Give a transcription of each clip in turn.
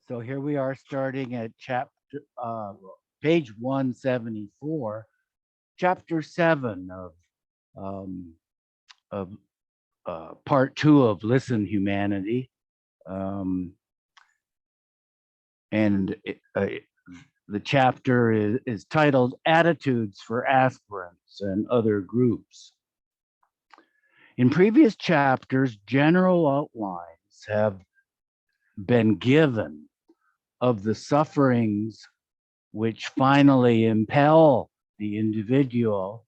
So here we are starting at page 174, chapter 7 um, of part 2 of Listen Humanity. Um, and the chapter is titled Attitudes for Aspirants and Other Groups. In previous chapters, general outlines have been given of the sufferings which finally impel the individual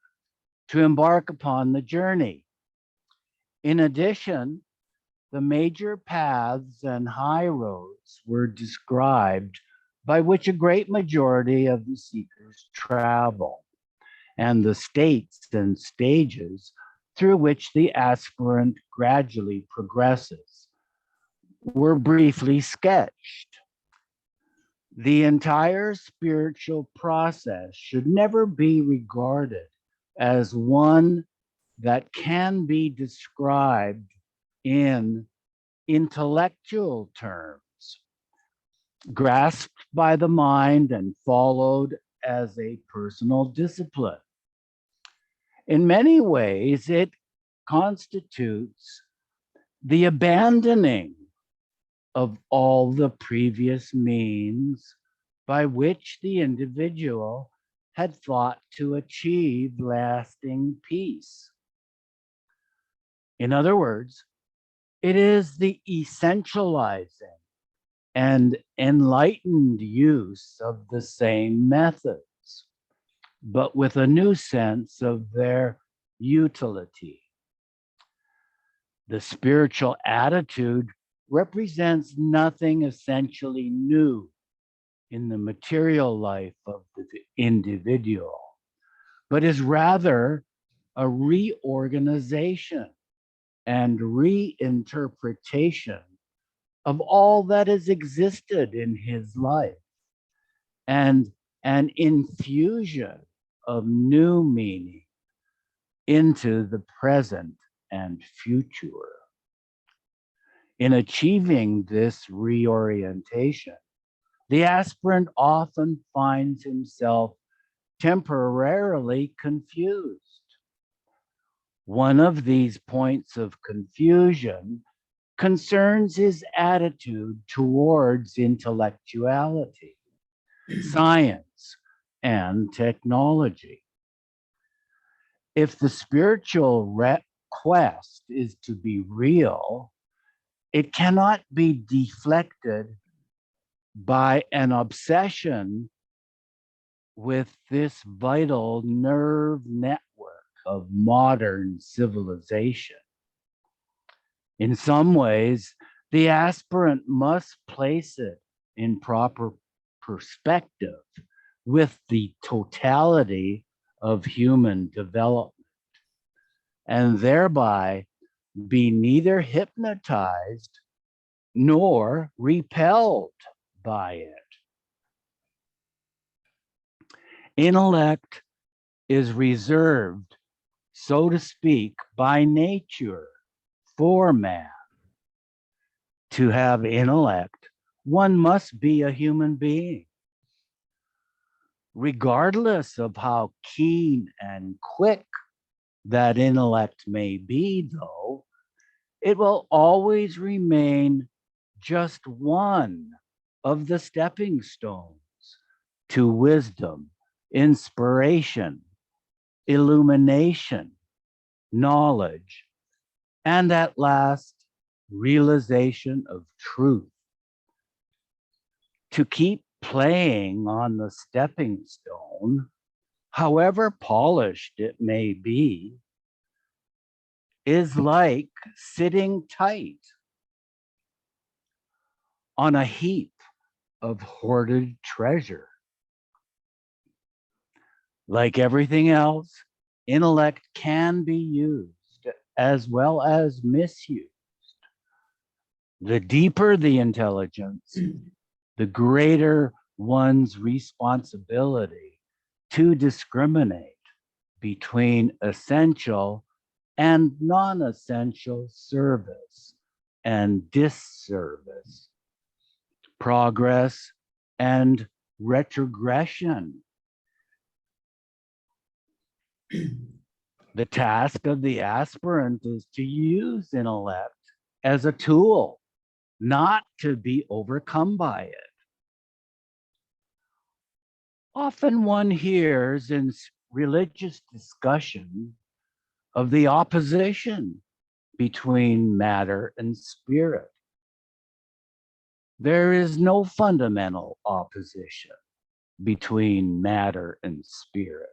to embark upon the journey. In addition, the major paths and high roads were described by which a great majority of the seekers travel, and the states and stages through which the aspirant gradually progresses were briefly sketched. The entire spiritual process should never be regarded as one that can be described in intellectual terms, grasped by the mind and followed as a personal discipline. In many ways, it constitutes the abandoning of all the previous means by which the individual had thought to achieve lasting peace. In other words, it is the essentializing and enlightened use of the same methods, but with a new sense of their utility. The spiritual attitude represents nothing essentially new in the material life of the individual, but is rather a reorganization and reinterpretation of all that has existed in his life, and an infusion of new meaning into the present and future. In achieving this reorientation, the aspirant often finds himself temporarily confused. One of these points of confusion concerns his attitude towards intellectuality, science, and technology. If the spiritual quest is to be real, it cannot be deflected by an obsession with this vital nerve network of modern civilization. In some ways, the aspirant must place it in proper perspective with the totality of human development, and thereby be neither hypnotized nor repelled by it. Intellect is reserved, so to speak, by nature for man. To have intellect, one must be a human being. Regardless of how keen and quick that intellect may be, though, it will always remain just one of the stepping stones to wisdom, inspiration, illumination, knowledge, and at last, realization of truth. To keep playing on the stepping stone, however polished it may be, is like sitting tight on a heap of hoarded treasure. Like everything else, intellect can be used as well as misused. The deeper the intelligence, the greater one's responsibility to discriminate between essential and non-essential service and disservice. progress, and retrogression. The task of the aspirant is to use intellect as a tool, not to be overcome by it. Often one hears in religious discussion of the opposition between matter and spirit. There is no fundamental opposition between matter and spirit.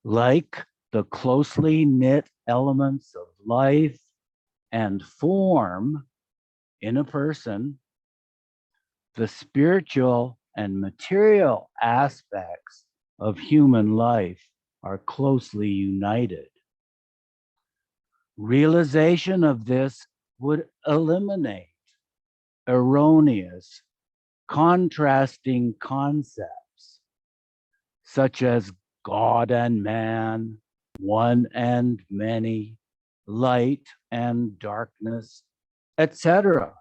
Like the closely knit elements of life and form in a person, the spiritual and material aspects of human life are closely united. Realization of this would eliminate erroneous, contrasting concepts such as God and man, one and many, light and darkness, etc.,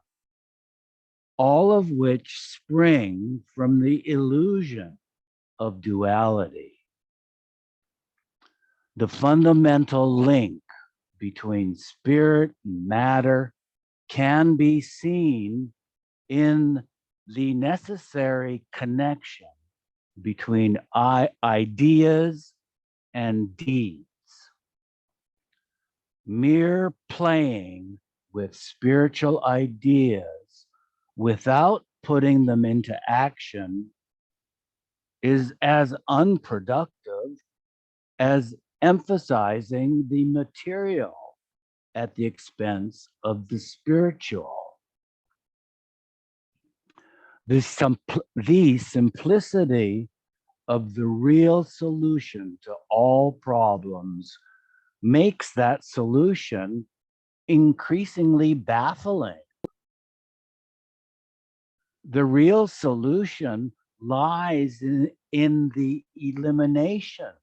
all of which spring from the illusion of duality. The fundamental link between spirit and matter can be seen in the necessary connection between ideas and deeds. Mere playing with spiritual ideas without putting them into action is as unproductive as emphasizing the material at the expense of the spiritual. The simplicity of the real solution to all problems makes that solution increasingly baffling. The real solution lies in the elimination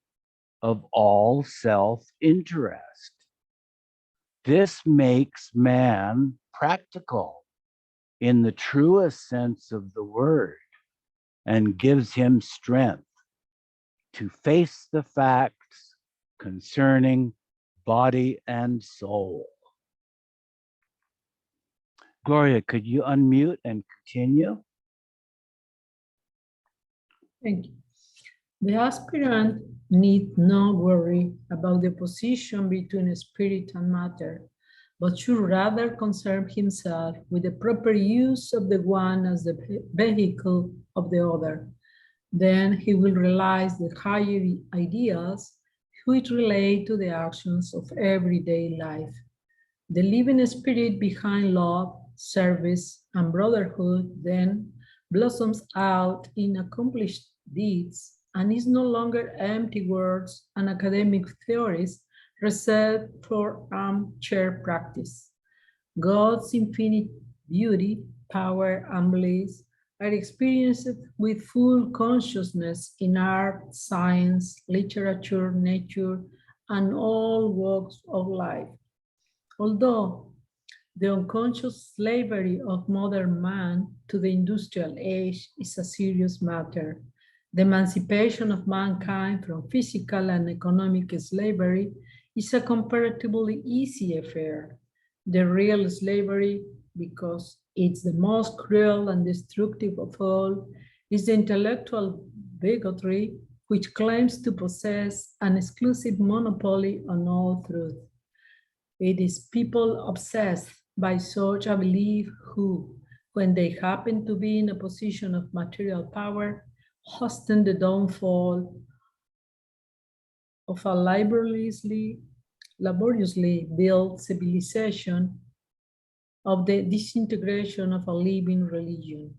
of all self-interest. This makes man practical in the truest sense of the word and gives him strength to face the facts concerning body and soul. Gloria, could you unmute and continue? Thank you. The aspirant need not worry about the position between spirit and matter, but should rather concern himself with the proper use of the one as the vehicle of the other. Then he will realize the higher ideals which relate to the actions of everyday life. The living spirit behind love, service, and brotherhood then blossoms out in accomplished deeds and is no longer empty words and academic theories reserved for armchair practice. God's infinite beauty, power, and bliss are experienced with full consciousness in art, science, literature, nature, and all walks of life. Although the unconscious slavery of modern man to the industrial age is a serious matter, the emancipation of mankind from physical and economic slavery is a comparatively easy affair. The real slavery, because it's the most cruel and destructive of all, is the intellectual bigotry which claims to possess an exclusive monopoly on all truth. It is people obsessed by such a belief who, when they happen to be in a position of material power, hasten the downfall of a laboriously built civilization, of the disintegration of a living religion.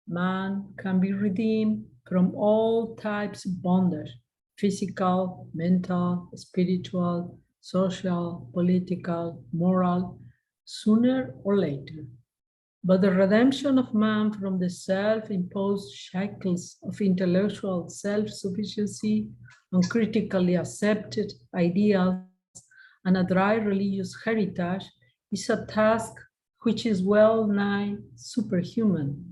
Man can be redeemed from all types of bondage, physical, mental, spiritual, social, political, moral, sooner or later. But the redemption of man from the self-imposed shackles of intellectual self-sufficiency, uncritically accepted ideals, and a dry religious heritage is a task which is well nigh superhuman.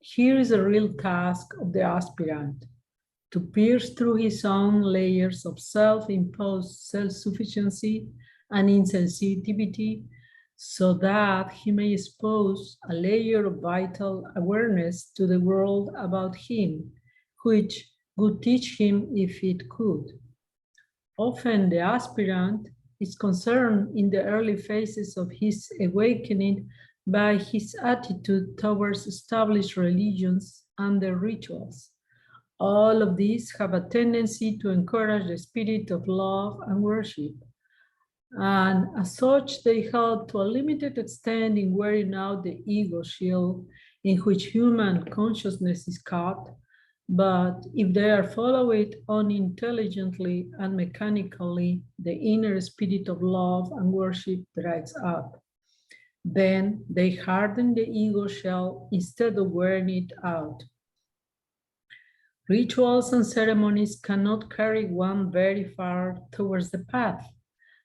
Here is a real task of the aspirant, to pierce through his own layers of self-imposed self-sufficiency and insensitivity so that he may expose a layer of vital awareness to the world about him, which would teach him if it could. Often the aspirant is concerned in the early phases of his awakening by his attitude towards established religions and their rituals. All of these have a tendency to encourage the spirit of love and worship. And as such, they help to a limited extent in wearing out the ego shield in which human consciousness is caught. But if they are followed unintelligently and mechanically, the inner spirit of love and worship dries up. Then they harden the ego shell instead of wearing it out. Rituals and ceremonies cannot carry one very far towards the path.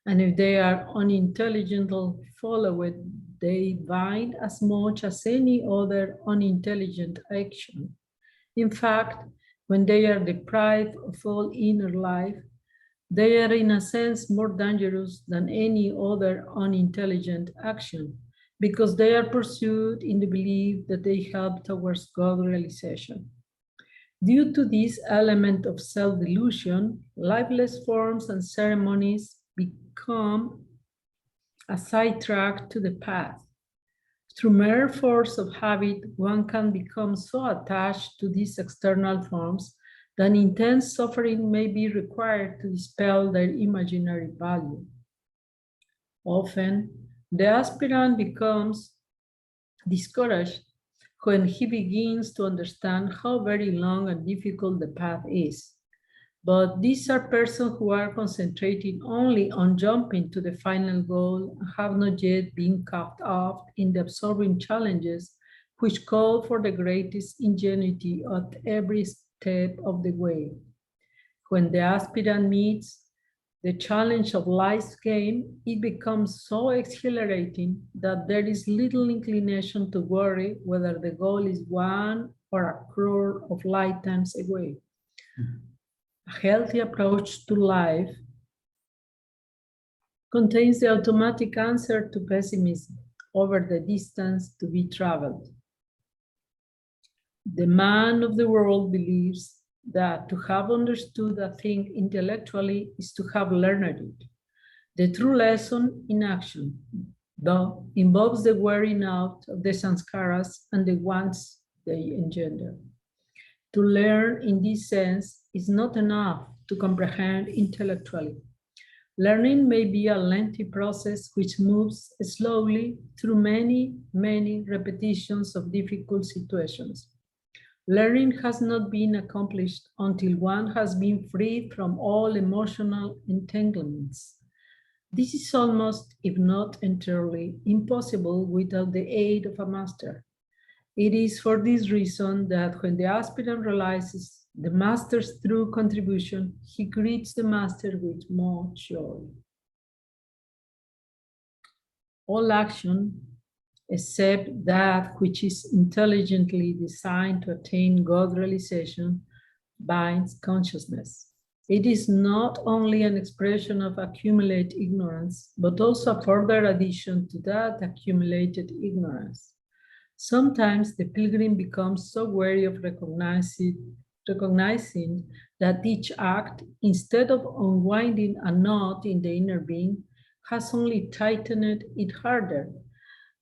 And if they are unintelligently followed, they bind as much as any other unintelligent action. In fact, when they are deprived of all inner life, they are in a sense more dangerous than any other unintelligent action because they are pursued in the belief that they help towards God realization. Due to this element of self-delusion, lifeless forms and ceremonies become a sidetrack to the path. Through mere force of habit, one can become so attached to these external forms that intense suffering may be required to dispel their imaginary value. Often, the aspirant becomes discouraged when he begins to understand how very long and difficult the path is. But these are persons who are concentrating only on jumping to the final goal and have not yet been caught up in the absorbing challenges which call for the greatest ingenuity at every step of the way. When the aspirant meets the challenge of life's game, it becomes so exhilarating that there is little inclination to worry whether the goal is 1 or a crore of lifetimes away. A healthy approach to life contains the automatic answer to pessimism over the distance to be traveled. The man of the world believes that to have understood a thing intellectually is to have learned it. The true lesson in action, though, involves the wearing out of the sanskaras and the wants they engender. To learn in this sense is not enough to comprehend intellectually. Learning may be a lengthy process which moves slowly through many, many repetitions of difficult situations. Learning has not been accomplished until one has been freed from all emotional entanglements. This is almost, if not entirely, impossible without the aid of a master. It is for this reason that when the aspirant realizes the master's true contribution, he greets the master with much joy. All action, except that which is intelligently designed to attain God realization, binds consciousness. It is not only an expression of accumulated ignorance, but also a further addition to that accumulated ignorance. Sometimes the pilgrim becomes so weary of recognizing that each act, instead of unwinding a knot in the inner being, has only tightened it harder,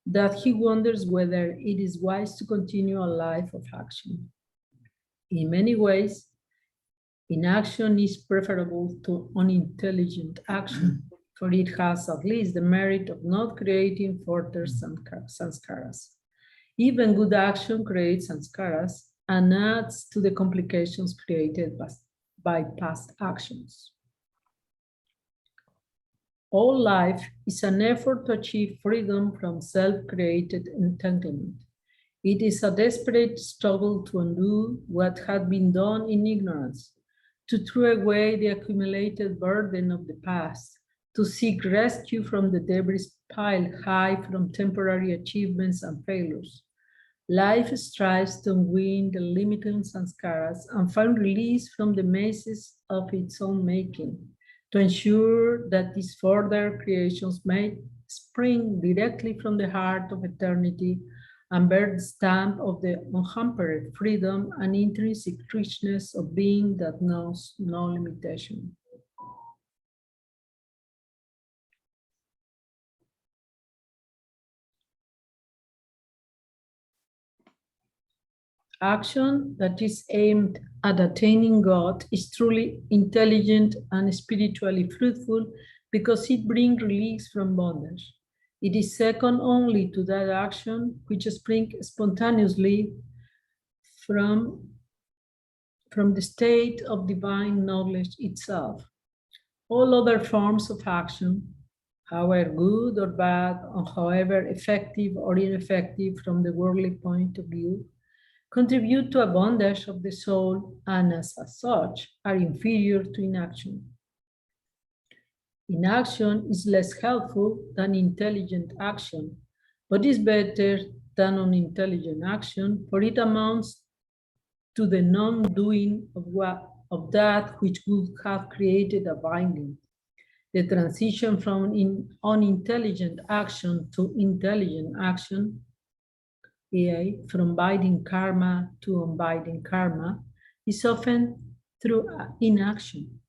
that he wonders whether it is wise to continue a life of action. In many ways, inaction is preferable to unintelligent action, for it has at least the merit of not creating further sanskaras. Even good action creates sanskaras and adds to the complications created by past actions. All life is an effort to achieve freedom from self-created entanglement. It is a desperate struggle to undo what had been done in ignorance, to throw away the accumulated burden of the past, to seek rescue from the debris piled high from temporary achievements and failures. Life strives to unwind the limiting sanskaras and find release from the mazes of its own making, to ensure that these further creations may spring directly from the heart of eternity and bear the stamp of the unhampered freedom and intrinsic richness of being that knows no limitation. Action that is aimed at attaining God is truly intelligent and spiritually fruitful because it brings release from bondage. It is second only to that action which springs spontaneously from the state of divine knowledge itself. All other forms of action, however good or bad, or however effective or ineffective from the worldly point of view, contribute to a bondage of the soul and as such are inferior to inaction. Inaction is less helpful than intelligent action, but is better than unintelligent action, for it amounts to the non-doing of that which would have created a binding. The transition from unintelligent action to intelligent action, from binding karma to unbinding karma, is often through inaction.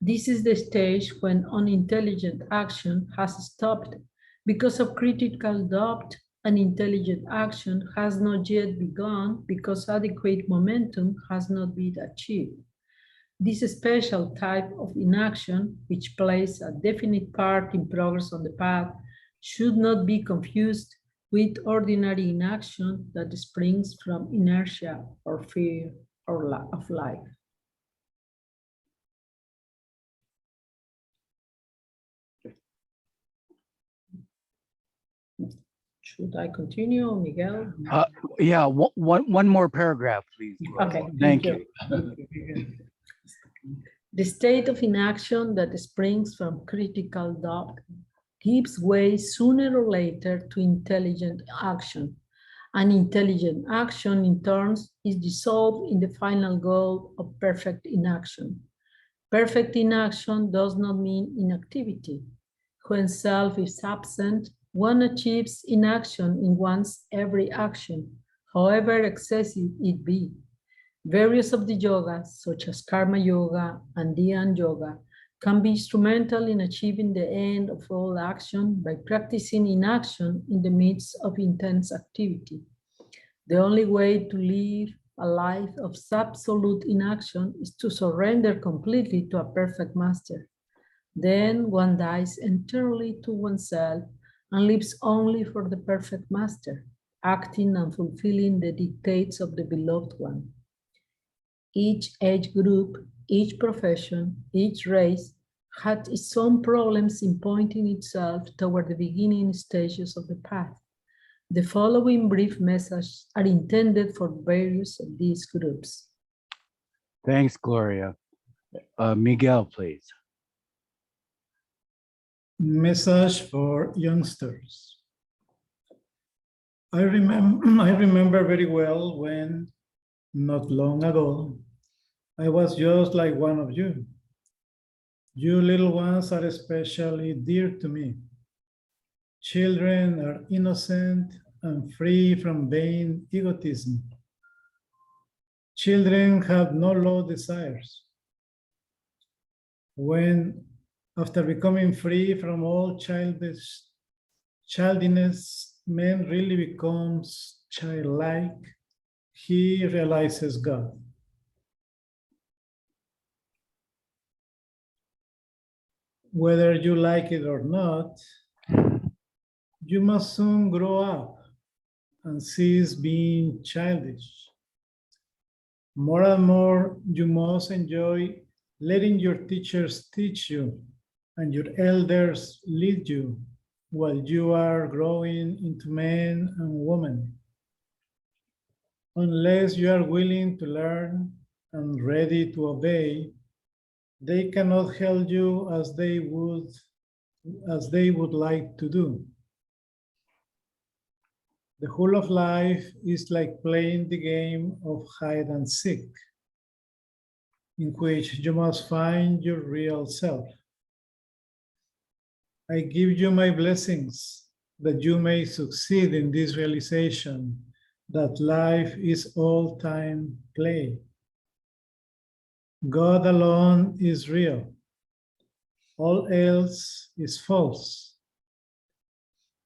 This is the stage when unintelligent action has stopped because of critical doubt, and intelligent action has not yet begun because adequate momentum has not been achieved. This special type of inaction, which plays a definite part in progress on the path, should not be confused with ordinary inaction that springs from inertia or fear of life. Should I continue, Miguel? Yeah, one more paragraph, please. Okay, Thank you. The state of inaction that springs from critical doubt gives way sooner or later to intelligent action. And intelligent action, in turn, is dissolved in the final goal of perfect inaction. Perfect inaction does not mean inactivity. When self is absent, one achieves inaction in one's every action, however excessive it be. Various of the yogas, such as Karma Yoga and Dhyan Yoga, can be instrumental in achieving the end of all action by practicing inaction in the midst of intense activity. The only way to live a life of absolute inaction is to surrender completely to a perfect master. Then one dies entirely to oneself and lives only for the perfect master, acting and fulfilling the dictates of the beloved one. Each age group, each profession, each race had its own problems in pointing itself toward the beginning stages of the path. The following brief messages are intended for various of these groups. Thanks, Gloria. Miguel, please. Message for youngsters. I remember very well when, not long ago, I was just like one of you. You little ones are especially dear to me. Children are innocent and free from vain egotism. Children have no low desires. When, after becoming free from all childishness, man really becomes childlike, he realizes God. Whether you like it or not, you must soon grow up and cease being childish. More and more, you must enjoy letting your teachers teach you and your elders lead you while you are growing into men and women. Unless you are willing to learn and ready to obey, they cannot help you as they would as they would like to do. The whole of life is like playing the game of hide and seek, in which you must find your real self. I give you my blessings that you may succeed in this realization that life is all time play. God alone is real. All else is false.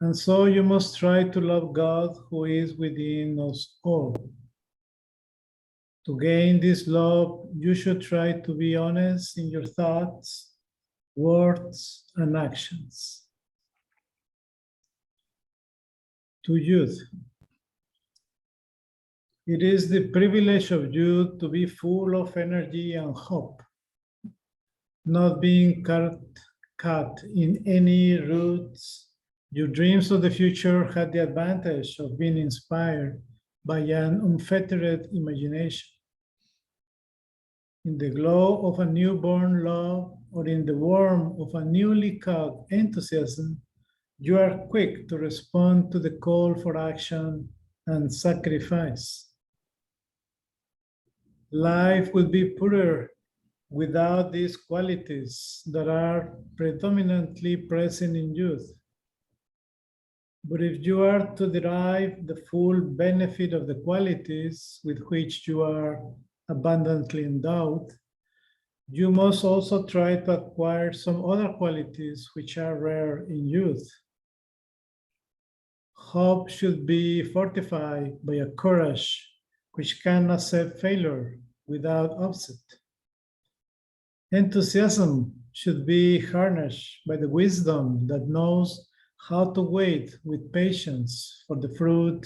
And so you must try to love God who is within us all. To gain this love, you should try to be honest in your thoughts, words, and actions. To youth, it is the privilege of youth to be full of energy and hope, not being caught in any roots. Your dreams of the future had the advantage of being inspired by an unfettered imagination. In the glow of a newborn love or in the warmth of a newly caught enthusiasm, you are quick to respond to the call for action and sacrifice. Life would be poorer without these qualities that are predominantly present in youth. But if you are to derive the full benefit of the qualities with which you are abundantly endowed, you must also try to acquire some other qualities which are rare in youth. Hope should be fortified by a courage which can accept failure without upset. Enthusiasm should be harnessed by the wisdom that knows how to wait with patience for the fruit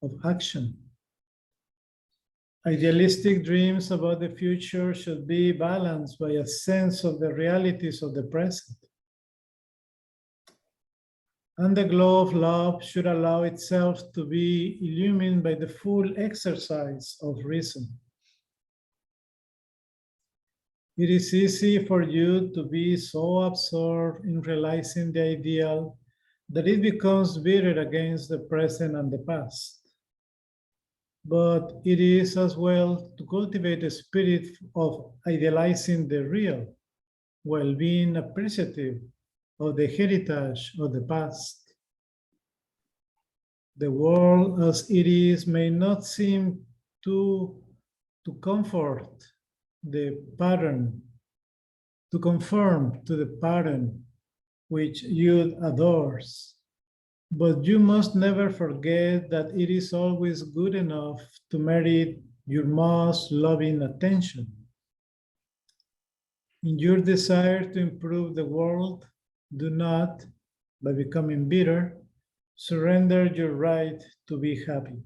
of action. Idealistic dreams about the future should be balanced by a sense of the realities of the present. And the glow of love should allow itself to be illumined by the full exercise of reason. It is easy for you to be so absorbed in realizing the ideal that it becomes bitter against the present and the past. But it is as well to cultivate a spirit of idealizing the real while being appreciative of the heritage of the past. The world as it is may not seem to comfort the pattern, to conform to the pattern which youth adores. But you must never forget that it is always good enough to merit your most loving attention. In your desire to improve the world, do not, by becoming bitter, surrender your right to be happy.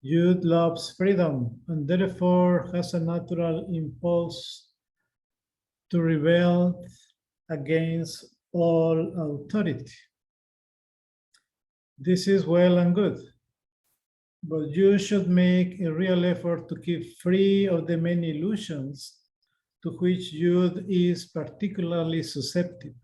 Youth loves freedom and therefore has a natural impulse to rebel against all authority. This is well and good, but you should make a real effort to keep free of the many illusions to which youth is particularly susceptible.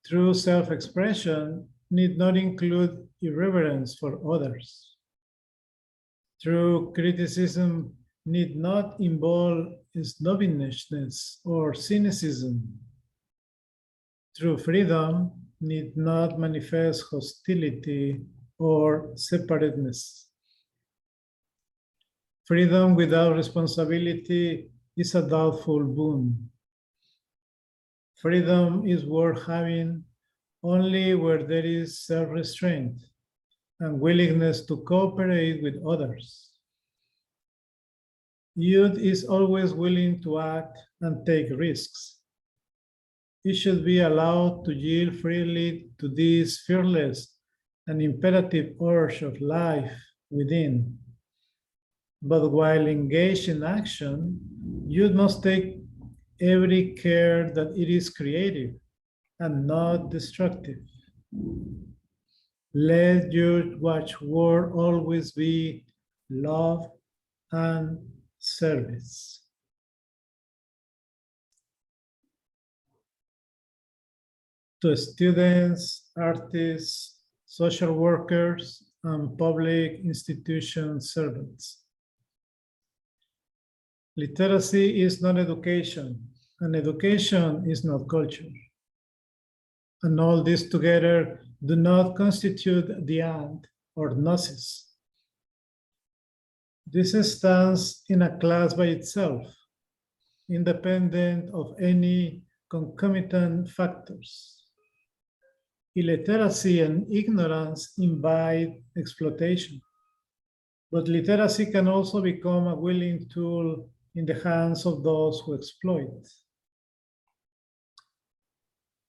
True self-expression need not include irreverence for others. True criticism need not involve snobbishness or cynicism. True freedom need not manifest hostility or separateness. Freedom without responsibility is a doubtful boon. Freedom is worth having only where there is self-restraint and willingness to cooperate with others. Youth is always willing to act and take risks. It should be allowed to yield freely to this fearless and imperative urge of life within. But while engaged in action, youth must take every care that it is creative and not destructive. Let your watchword always be love and service. to students, artists, social workers, and public institution servants. Literacy is not education, and education is not culture. And all this together do not constitute the and or gnosis. This stands in a class by itself, independent of any concomitant factors. Illiteracy and ignorance invite exploitation, but literacy can also become a willing tool in the hands of those who exploit.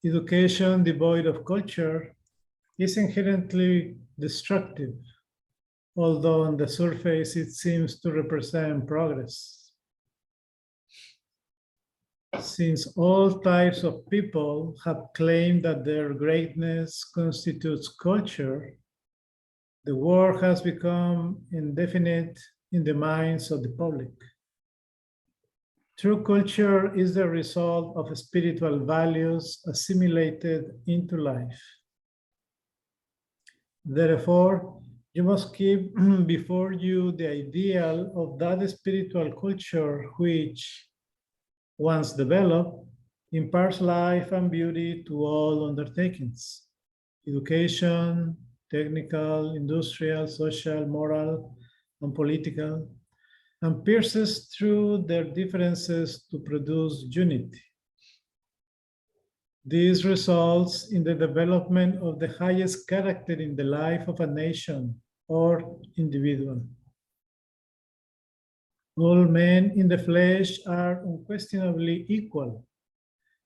Education devoid of culture is inherently destructive, although on the surface it seems to represent progress. Since all types of people have claimed that their greatness constitutes culture, the word has become indefinite in the minds of the public. True culture is the result of spiritual values assimilated into life. Therefore, you must keep before you the ideal of that spiritual culture which, once developed, imparts life and beauty to all undertakings: education, technical, industrial, social, moral, and political, and pierces through their differences to produce unity. This results in the development of the highest character in the life of a nation or individual. All men in the flesh are unquestionably equal,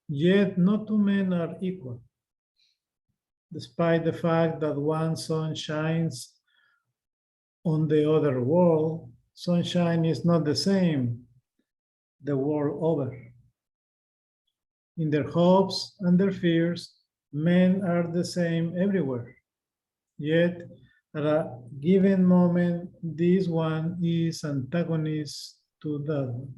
yet no two men are equal. Despite the fact that one sun shines on the other world, sunshine is not the same the world over. In their hopes and their fears, men are the same everywhere. Yet, at a given moment, this one is antagonist to that one.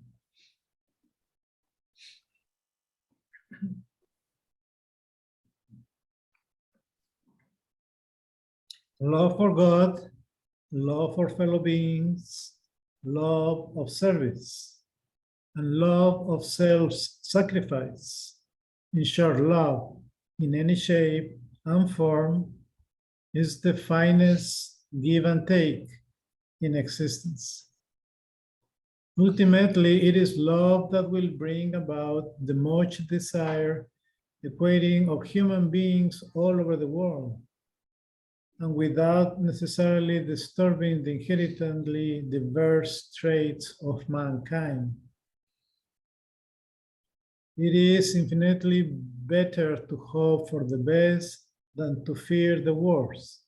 Love for God, love for fellow beings, love of service, and love of self-sacrifice. In short, love in any shape and form is the finest give and take in existence. Ultimately, it is love that will bring about the much desired equating of human beings all over the world, and without necessarily disturbing the inherently diverse traits of mankind. It is infinitely better to hope for the best than to fear the worst.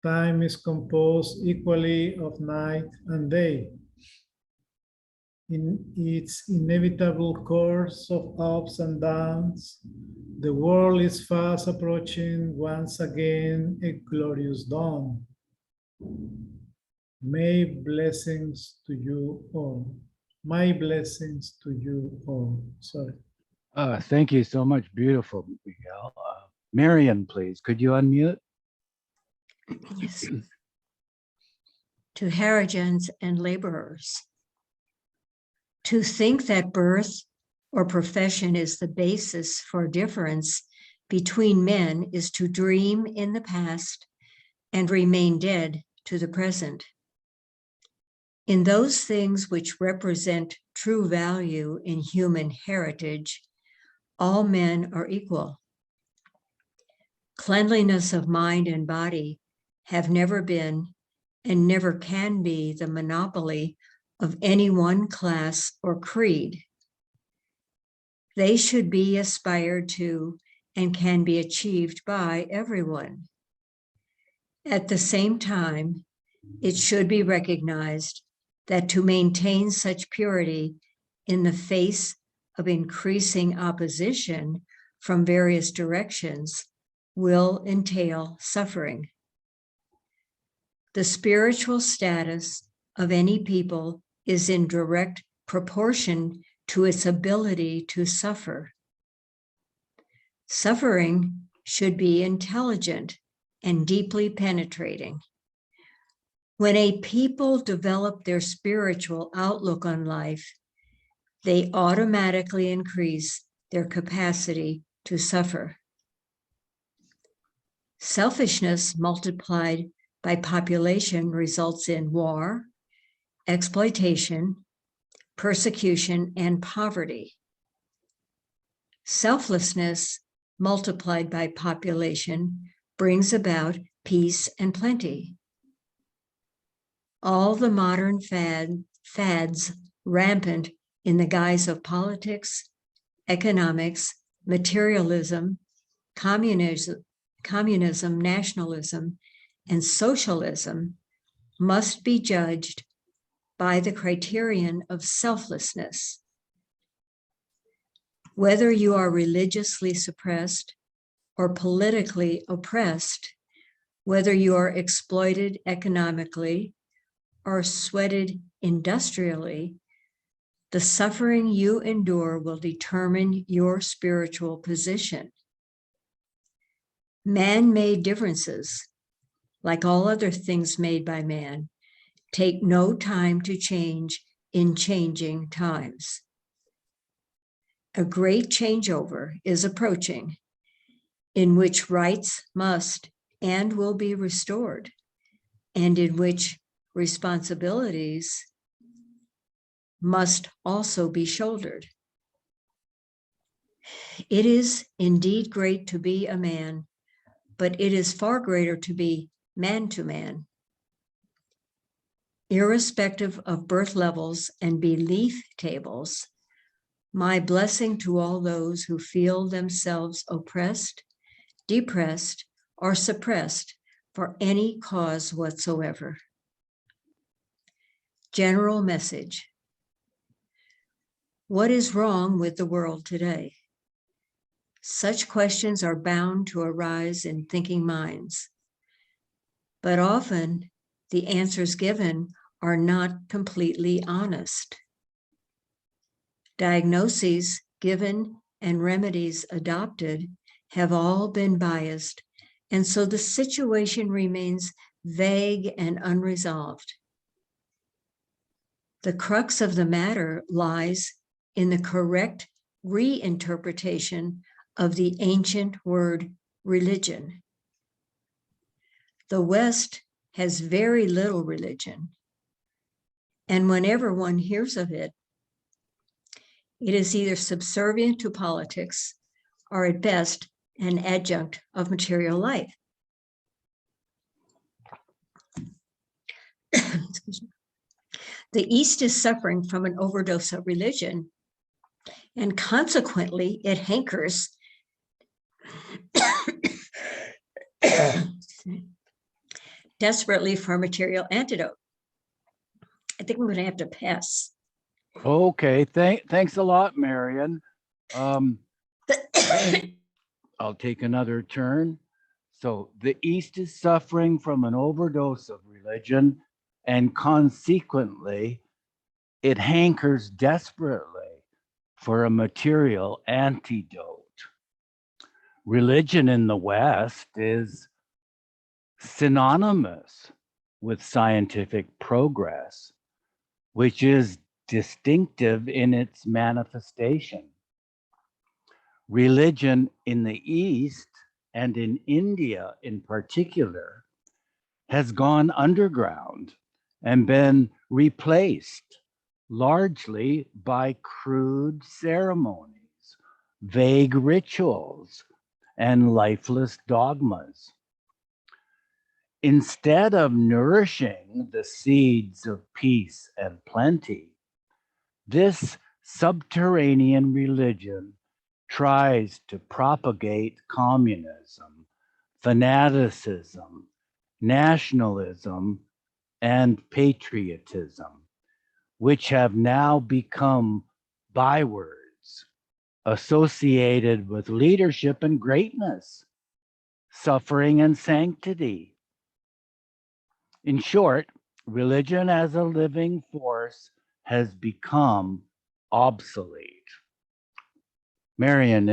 Time is composed equally of night and day. In its inevitable course of ups and downs, the world is fast approaching once again a glorious dawn. May blessings to you all. My blessings to you all. Sorry. Thank you so much. Beautiful, Miguel. Marion, please, could you unmute? Yes. To Harrigens and laborers. To think that birth or profession is the basis for difference between men is to dream in the past and remain dead to the present. In those things which represent true value in human heritage, all men are equal. Cleanliness of mind and body have never been and never can be the monopoly of any one class or creed. They should be aspired to and can be achieved by everyone. At the same time, it should be recognized that to maintain such purity in the face of increasing opposition from various directions will entail suffering. The spiritual status of any people is in direct proportion to its ability to suffer. Suffering should be intelligent and deeply penetrating. When a people develop their spiritual outlook on life, they automatically increase their capacity to suffer. Selfishness multiplied by population results in war, exploitation, persecution, and poverty. Selflessness multiplied by population brings about peace and plenty. All the modern fads rampant in the guise of politics, economics, materialism, communism, nationalism, and socialism must be judged by the criterion of selflessness. Whether you are religiously suppressed or politically oppressed, whether you are exploited economically or sweated industrially, the suffering you endure will determine your spiritual position. Man-made differences, like all other things made by man, take no time to change in changing times. A great changeover is approaching, in which rights must and will be restored, and in which responsibilities must also be shouldered. It is indeed great to be a man, but it is far greater to be man to man. Irrespective of birth levels and belief tables, my blessing to all those who feel themselves oppressed, depressed, or suppressed for any cause whatsoever. General message. What is wrong with the world today? Such questions are bound to arise in thinking minds, but often the answers given are not completely honest. Diagnoses given and remedies adopted have all been biased, and so the situation remains vague and unresolved. The crux of the matter lies in the correct reinterpretation of the ancient word religion. The West has very little religion, and whenever one hears of it, it is either subservient to politics or at best an adjunct of material life. Excuse me. The East is suffering from an overdose of religion, and consequently it hankers desperately for a material antidote. I think I'm going to have to pass. Okay, thanks a lot, Marion. I'll take another turn. So the East is suffering from an overdose of religion, and consequently, it hankers desperately for a material antidote. Religion in the West is synonymous with scientific progress, which is distinctive in its manifestation. Religion in the East, and in India in particular, has gone underground and been replaced largely by crude ceremonies, vague rituals, and lifeless dogmas. Instead of nourishing the seeds of peace and plenty, this subterranean religion tries to propagate communism, fanaticism, nationalism, and patriotism, which have now become bywords associated with leadership and greatness, suffering and sanctity. In short, religion as a living force has become obsolete. Marion,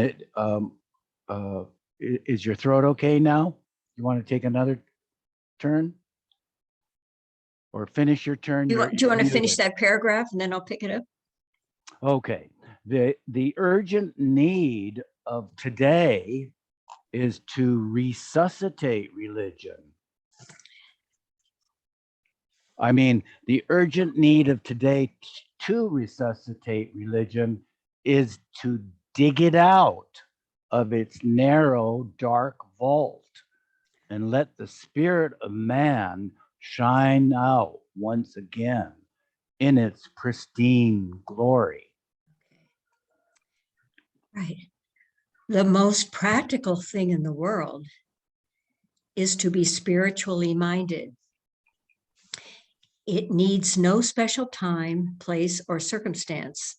Is your throat okay now? You want to take another turn? Or finish your turn? Do you You're want to finish muted. that paragraph and then I'll pick it up? Okay. The urgent need of today is to resuscitate religion. I mean, the urgent need of today to resuscitate religion is to dig it out of its narrow, dark vault and let the spirit of man shine out once again in its pristine glory. Right. The most practical thing in the world is to be spiritually minded. It needs no special time, place, or circumstance.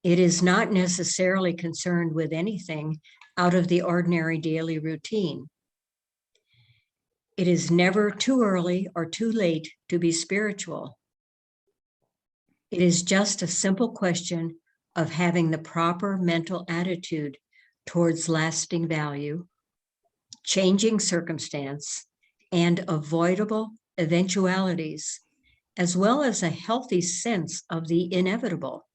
It is not necessarily concerned with anything out of the ordinary daily routine. It is never too early or too late to be spiritual. It is just a simple question of having the proper mental attitude towards lasting value, changing circumstance, and avoidable eventualities, as well as a healthy sense of the inevitable.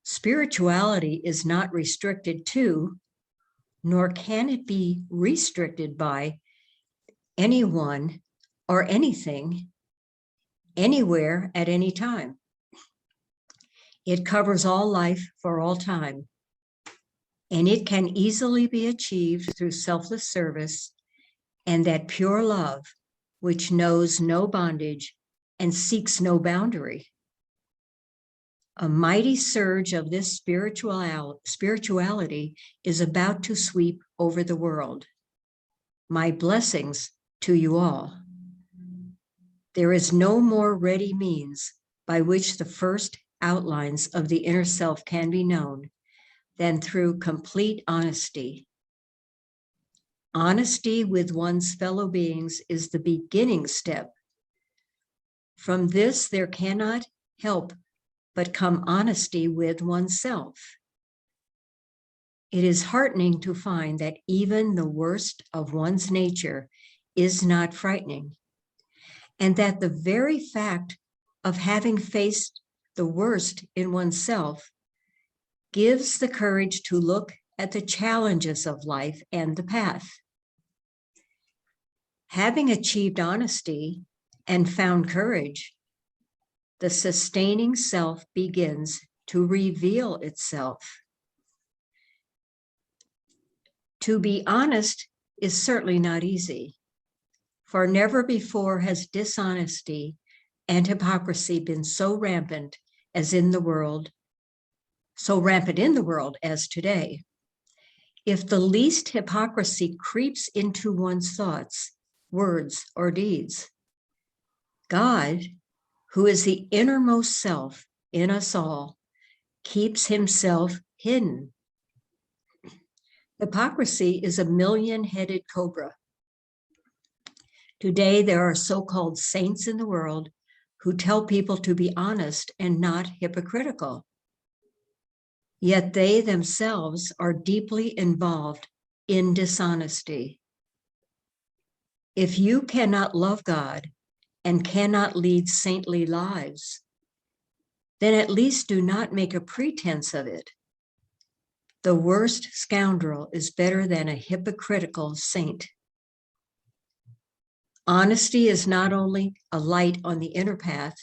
Spirituality is not restricted to, nor can it be restricted by anyone or anything, anywhere at any time. It covers all life for all time, and it can easily be achieved through selfless service and that pure love which knows no bondage and seeks no boundary. A mighty surge of this spirituality is about to sweep over the world. My blessings to you all. There is no more ready means by which the first outlines of the inner self can be known than through complete honesty. Honesty with one's fellow beings is the beginning step. From this, there cannot help but come honesty with oneself. It is heartening to find that even the worst of one's nature is not frightening, and that the very fact of having faced the worst in oneself gives the courage to look at the challenges of life and the path. Having achieved honesty and found courage, the sustaining self begins to reveal itself. To be honest is certainly not easy, for never before has dishonesty and hypocrisy been so rampant in the world as today. If the least hypocrisy creeps into one's thoughts, words, or deeds, God, who is the innermost self in us all, keeps himself hidden. Hypocrisy is a million-headed cobra. Today, there are so-called saints in the world who tell people to be honest and not hypocritical. Yet they themselves are deeply involved in dishonesty. If you cannot love God and cannot lead saintly lives, then at least do not make a pretense of it. The worst scoundrel is better than a hypocritical saint. Honesty is not only a light on the inner path,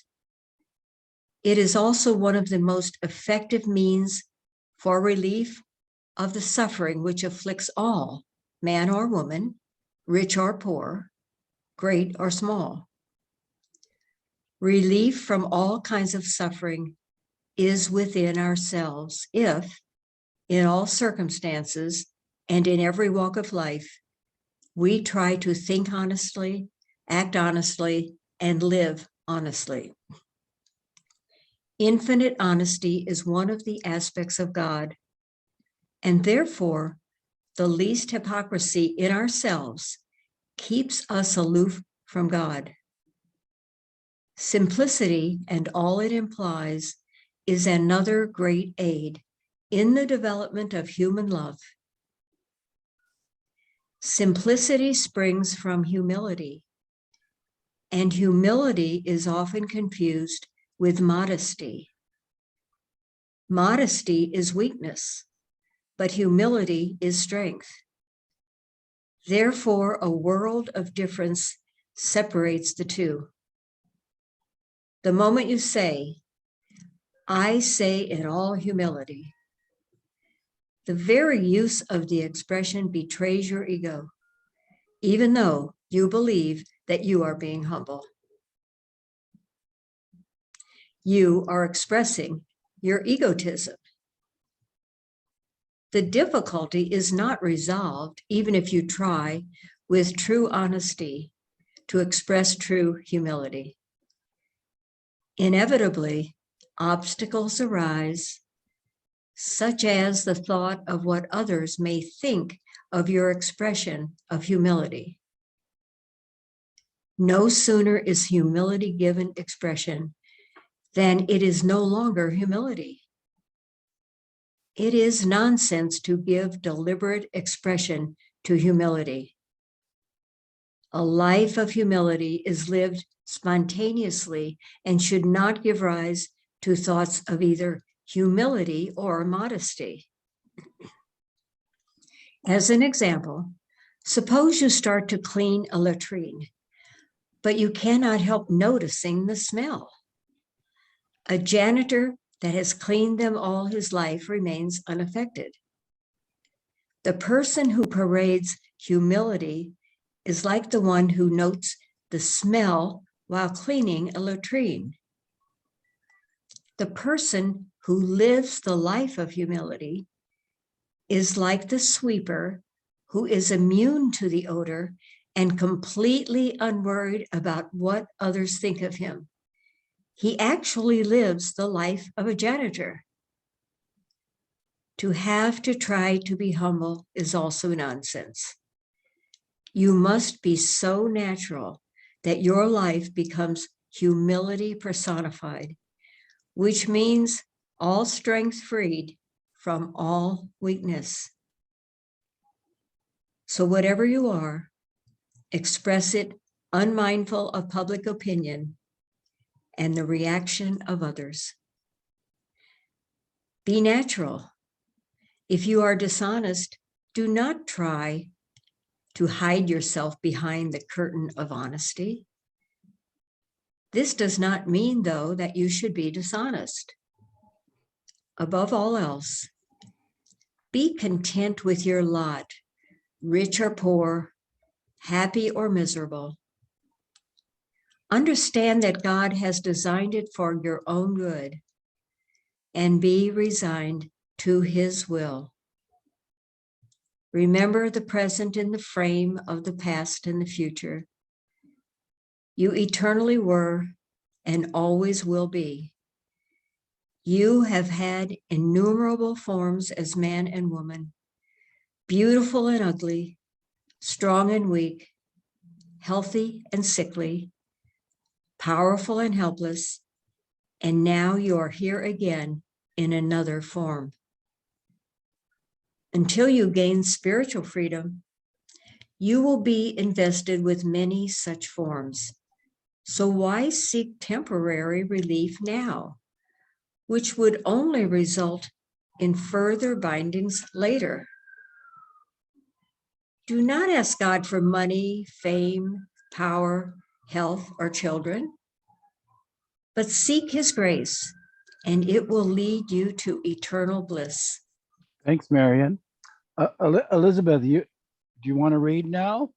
it is also one of the most effective means for relief of the suffering which afflicts all, man or woman, rich or poor, great or small. Relief from all kinds of suffering is within ourselves if, in all circumstances and in every walk of life, we try to think honestly, act honestly, and live honestly. Infinite honesty is one of the aspects of God, and therefore, the least hypocrisy in ourselves keeps us aloof from God. Simplicity and all it implies is another great aid in the development of human love. Simplicity springs from humility, and humility is often confused with modesty. Modesty is weakness, but humility is strength. Therefore, a world of difference separates the two. The moment you say, "I say in all humility," the very use of the expression betrays your ego, even though you believe that you are being humble. You are expressing your egotism. The difficulty is not resolved, even if you try with true honesty to express true humility. Inevitably, obstacles arise, such as the thought of what others may think of your expression of humility. No sooner is humility given expression than it is no longer humility. It is nonsense to give deliberate expression to humility. A life of humility is lived spontaneously and should not give rise to thoughts of either humility or modesty. As an example, suppose you start to clean a latrine, but you cannot help noticing the smell. A janitor that has cleaned them all his life remains unaffected. The person who parades humility is like the one who notes the smell while cleaning a latrine. The person who lives the life of humility is like the sweeper who is immune to the odor and completely unworried about what others think of him. He actually lives the life of a janitor. To have to try to be humble is also nonsense. You must be so natural that your life becomes humility personified, which means all strength freed from all weakness. So whatever you are, express it unmindful of public opinion and the reaction of others. Be natural. If you are dishonest, do not try to hide yourself behind the curtain of honesty. This does not mean, though, that you should be dishonest. Above all else, be content with your lot, rich or poor, happy or miserable. Understand that God has designed it for your own good, and be resigned to his will. Remember the present in the frame of the past and the future. You eternally were and always will be. You have had innumerable forms as man and woman, beautiful and ugly, strong and weak, healthy and sickly, powerful and helpless, and now you are here again in another form. Until you gain spiritual freedom, you will be invested with many such forms. So why seek temporary relief now, which would only result in further bindings later? Do not ask God for money, fame, power, health, or children, but seek his grace, and it will lead you to eternal bliss. Thanks, Marion. Elizabeth, do you want to read now?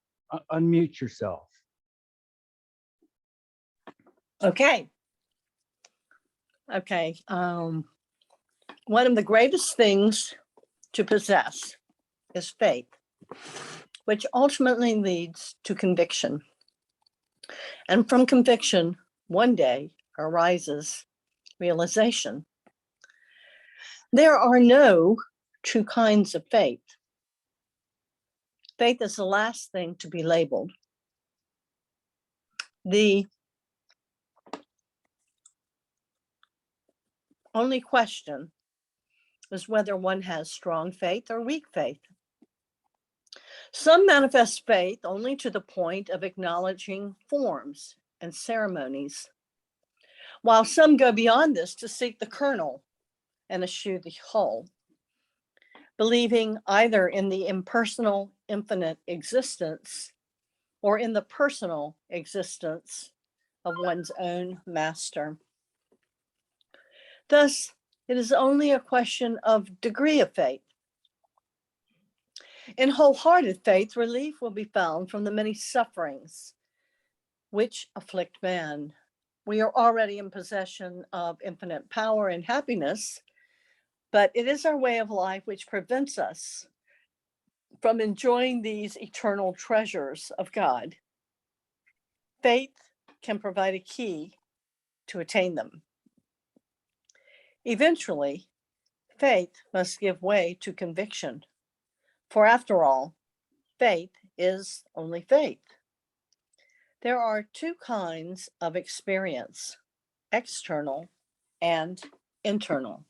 Unmute yourself. Okay. One of the greatest things to possess is faith, which ultimately leads to conviction. And from conviction, one day arises realization. There are no two kinds of faith. Faith is the last thing to be labeled. The only question is whether one has strong faith or weak faith. Some manifest faith only to the point of acknowledging forms and ceremonies, while some go beyond this to seek the kernel and eschew the whole, believing either in the impersonal infinite existence or in the personal existence of one's own master. Thus, it is only a question of degree of faith. In wholehearted faith, relief will be found from the many sufferings which afflict man. We are already in possession of infinite power and happiness, but it is our way of life which prevents us from enjoying these eternal treasures of God. Faith can provide a key to attain them. Eventually, faith must give way to conviction, for after all, faith is only faith. There are two kinds of experience, external and internal.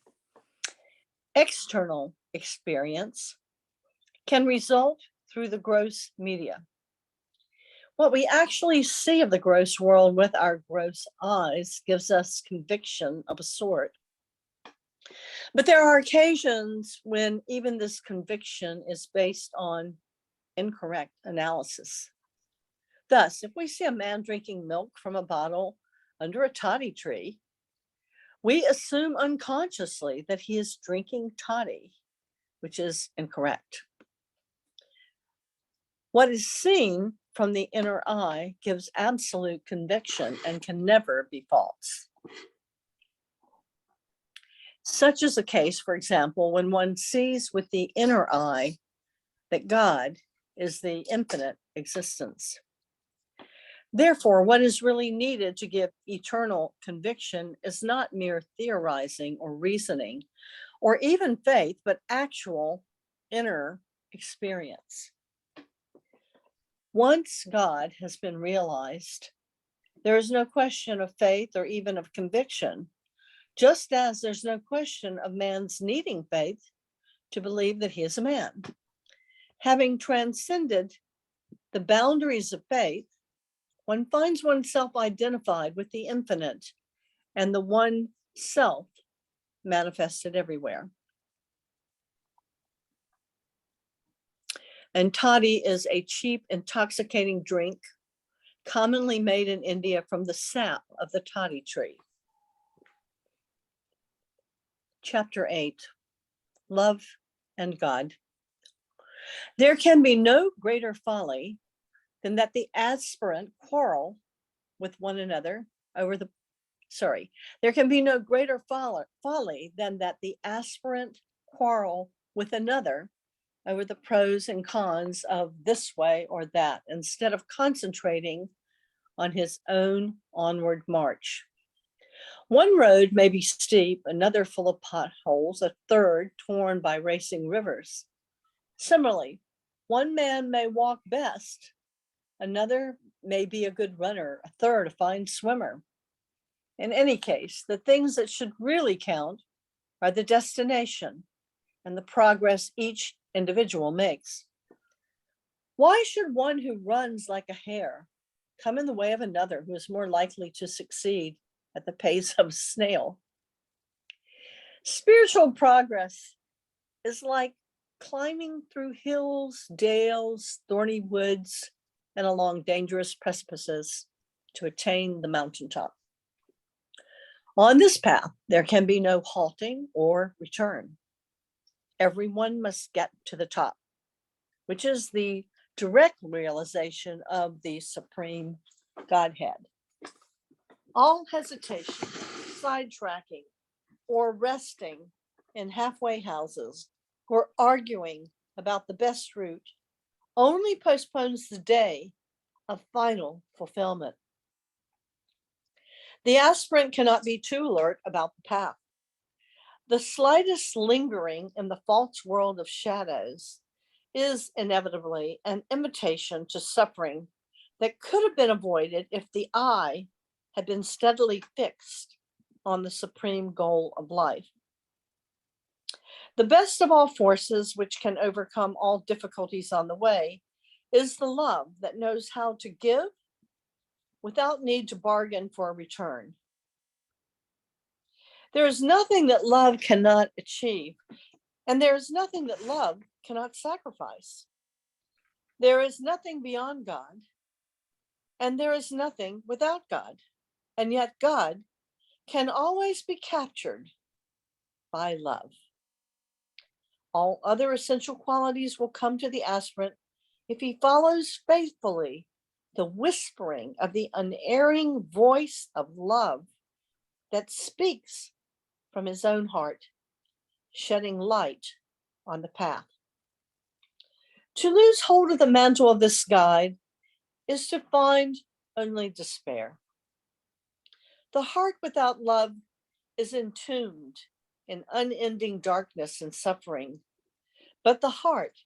External experience can result through the gross media. What we actually see of the gross world with our gross eyes gives us conviction of a sort. But there are occasions when even this conviction is based on incorrect analysis. Thus, if we see a man drinking milk from a bottle under a toddy tree, we assume unconsciously that he is drinking toddy, which is incorrect. What is seen from the inner eye gives absolute conviction and can never be false. Such is the case, for example, when one sees with the inner eye that God is the infinite existence. Therefore, what is really needed to give eternal conviction is not mere theorizing or reasoning, or even faith, but actual inner experience. Once God has been realized, there is no question of faith or even of conviction, just as there's no question of man's needing faith to believe that he is a man. Having transcended the boundaries of faith, one finds oneself identified with the infinite and the one self manifested everywhere. And toddy is a cheap, intoxicating drink commonly made in India from the sap of the toddy tree. Chapter 8, Love and God. There can be no greater folly than that the aspirant quarrel with one another over the, there can be no greater folly than that the aspirant quarrel with another over the pros and cons of this way or that, instead of concentrating on his own onward march. One road may be steep, another full of potholes, a third torn by racing rivers. Similarly, one man may walk best, another may be a good runner, a third a fine swimmer. In any case, the things that should really count are the destination and the progress each individual makes. Why should one who runs like a hare come in the way of another who is more likely to succeed at the pace of a snail? Spiritual progress is like climbing through hills, dales, thorny woods, and along dangerous precipices to attain the mountaintop. On this path, there can be no halting or return. Everyone must get to the top, which is the direct realization of the Supreme Godhead. All hesitation, sidetracking, or resting in halfway houses, or arguing about the best route only postpones the day of final fulfillment. The aspirant cannot be too alert about the path. The slightest lingering in the false world of shadows is inevitably an invitation to suffering that could have been avoided if the eye had been steadily fixed on the supreme goal of life. The best of all forces, which can overcome all difficulties on the way, is the love that knows how to give without need to bargain for a return. There is nothing that love cannot achieve, and there is nothing that love cannot sacrifice. There is nothing beyond God, and there is nothing without God. And yet God can always be captured by love. All other essential qualities will come to the aspirant if he follows faithfully the whispering of the unerring voice of love that speaks from his own heart, shedding light on the path. To lose hold of the mantle of this guide is to find only despair. The heart without love is entombed in unending darkness and suffering, but the heart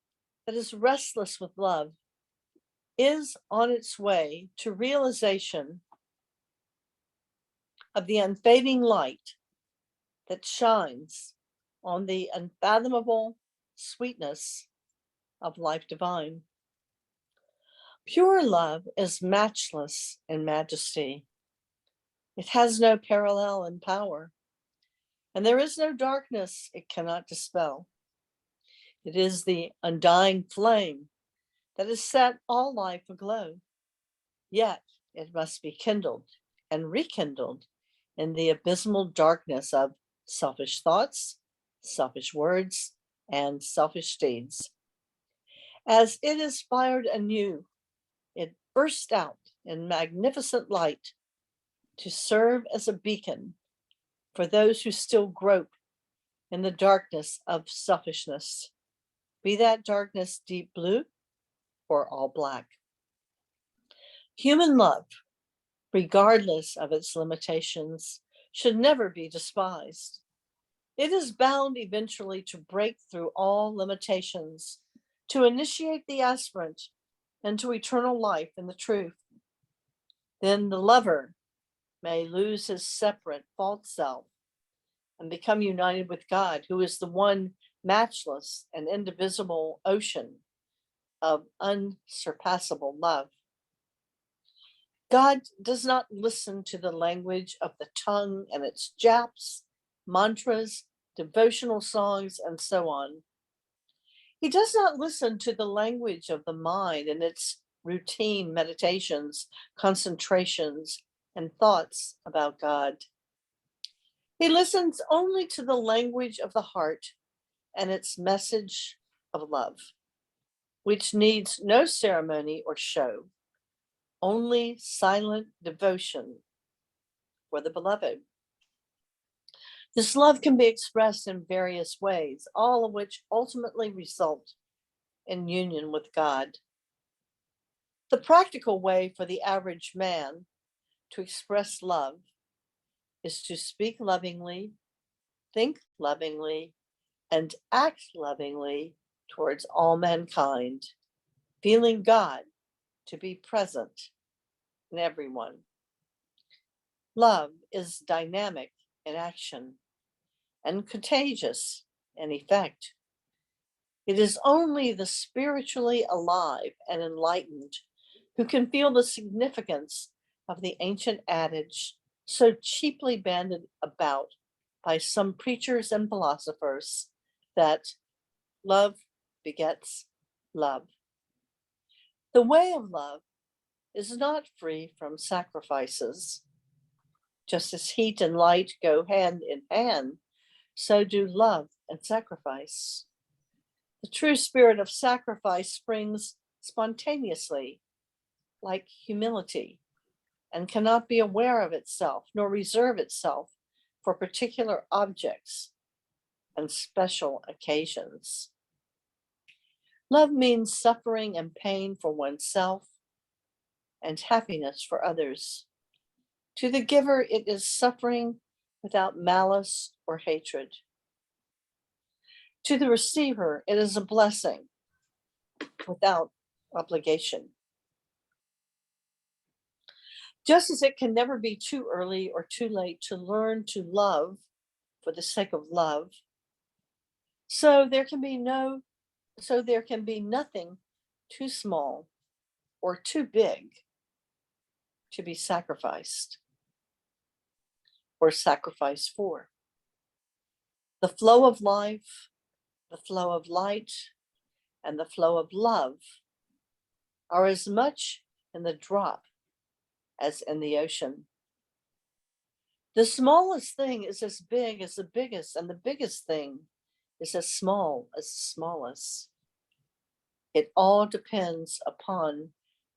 that is restless with love is on its way to realization of the unfading light that shines on the unfathomable sweetness of life divine. Pure love is matchless in majesty. It has no parallel in power, and there is no darkness it cannot dispel. It is the undying flame that has set all life aglow, yet it must be kindled and rekindled in the abysmal darkness of selfish thoughts, selfish words, and selfish deeds. As it is fired anew, it bursts out in magnificent light to serve as a beacon for those who still grope in the darkness of selfishness, be that darkness deep blue or all black. Human love, regardless of its limitations, should never be despised. It is bound eventually to break through all limitations, to initiate the aspirant into eternal life in the truth. Then the lover may lose his separate false self and become united with God, who is the one matchless and indivisible ocean of unsurpassable love. God does not listen to the language of the tongue and its japs, mantras, devotional songs, and so on. He does not listen to the language of the mind and its routine meditations, concentrations, and thoughts about God. He listens only to the language of the heart and its message of love, which needs no ceremony or show, only silent devotion for the beloved. This love can be expressed in various ways, all of which ultimately result in union with God. The practical way for the average man to express love is to speak lovingly, think lovingly, and act lovingly towards all mankind, feeling God to be present in everyone. Love is dynamic in action and contagious in effect. It is only the spiritually alive and enlightened who can feel the significance of the ancient adage so cheaply bandied about by some preachers and philosophers that love begets love. The way of love is not free from sacrifices. Just as heat and light go hand in hand, so do love and sacrifice. The true spirit of sacrifice springs spontaneously, like humility, and cannot be aware of itself nor reserve itself for particular objects and special occasions. Love means suffering and pain for oneself and happiness for others. To the giver, it is suffering without malice or hatred. To the receiver, it is a blessing without obligation. Just as it can never be too early or too late to learn to love for the sake of love, So there can be nothing too small or too big to be sacrificed or sacrificed for. The flow of life, the flow of light, and the flow of love are as much in the drop as in the ocean. The smallest thing is as big as the biggest, and the biggest thing is as small as the smallest. It all depends upon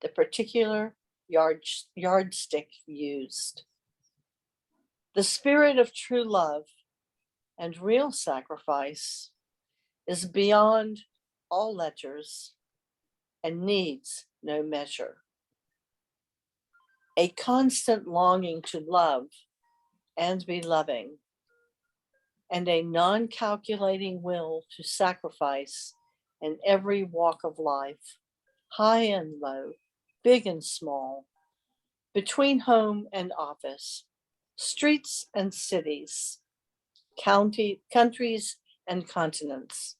the particular yardstick used. The spirit of true love and real sacrifice is beyond all ledgers and needs no measure. A constant longing to love and be loving, and a non-calculating will to sacrifice in every walk of life, high and low, big and small, between home and office, streets and cities, countries and continents,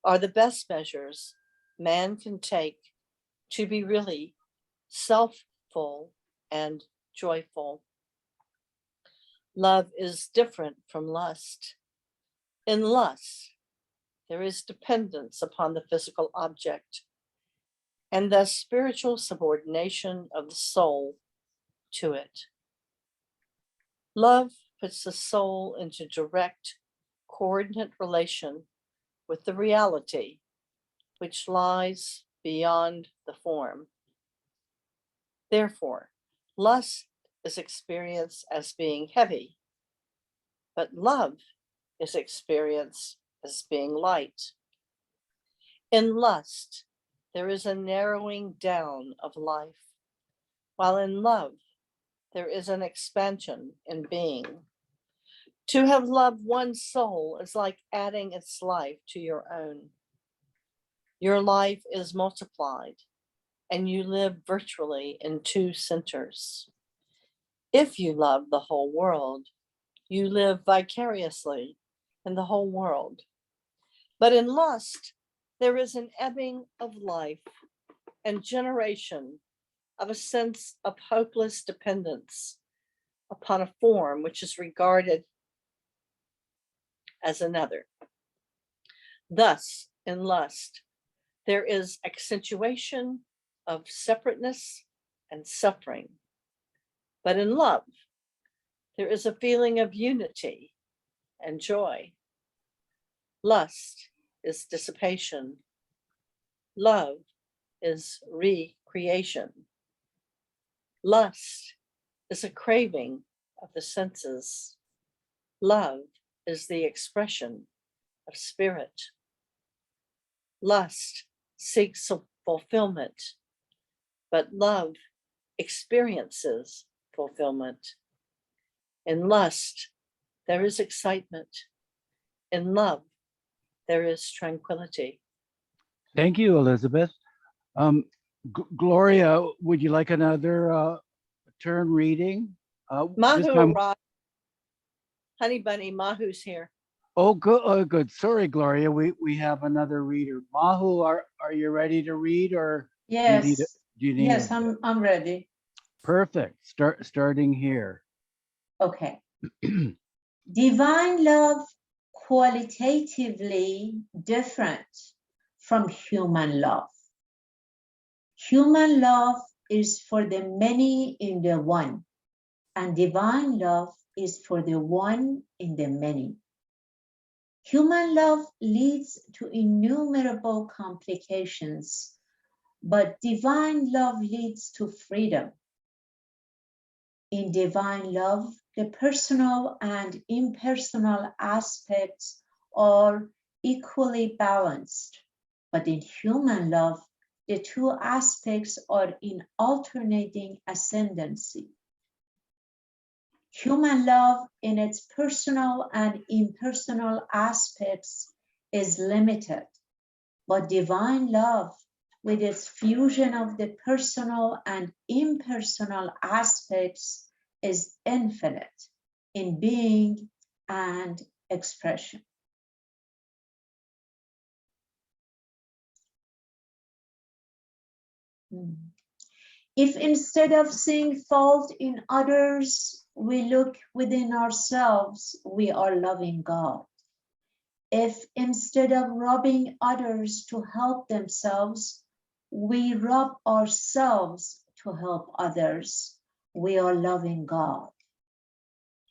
are the best measures man can take to be really self-full and joyful. Love is different from lust. In lust, there is dependence upon the physical object and thus spiritual subordination of the soul to it. Love puts the soul into direct, coordinate relation with the reality which lies beyond the form. Therefore, lust is experienced as being heavy, but love is experienced as being light. In lust, there is a narrowing down of life, while in love, there is an expansion in being. To have loved one soul is like adding its life to your own. Your life is multiplied, and you live virtually in two centers. If you love the whole world, you live vicariously in the whole world. But in lust, there is an ebbing of life and generation of a sense of hopeless dependence upon a form which is regarded as another. Thus, in lust, there is accentuation of separateness and suffering. But in love, there is a feeling of unity and joy. Lust is dissipation. Love is recreation. Lust is a craving of the senses. Love is the expression of spirit. Lust seeks fulfillment, but love experiences fulfillment. In lust, there is excitement. In love, there is tranquility. Thank you, Elizabeth. Gloria, would you like another turn reading? This Mahu time- arrived. Honey Bunny, Mahu's here. Oh, good. Oh, good. Sorry, Gloria. We have another reader. Mahu, are you ready to read, or Yes, do you need yes, a- I'm ready. Perfect. Starting here. Okay. Divine love qualitatively different from human love. Human love is for the many in the one, and divine love is for the one in the many. Human love leads to innumerable complications, but divine love leads to freedom. In divine love, the personal and impersonal aspects are equally balanced, but in human love, the two aspects are in alternating ascendancy. Human love in its personal and impersonal aspects is limited, but divine love with its fusion of the personal and impersonal aspects is infinite in being and expression. If instead of seeing fault in others, we look within ourselves, we are loving God. If instead of robbing others to help themselves, we rob ourselves to help others, we are loving God.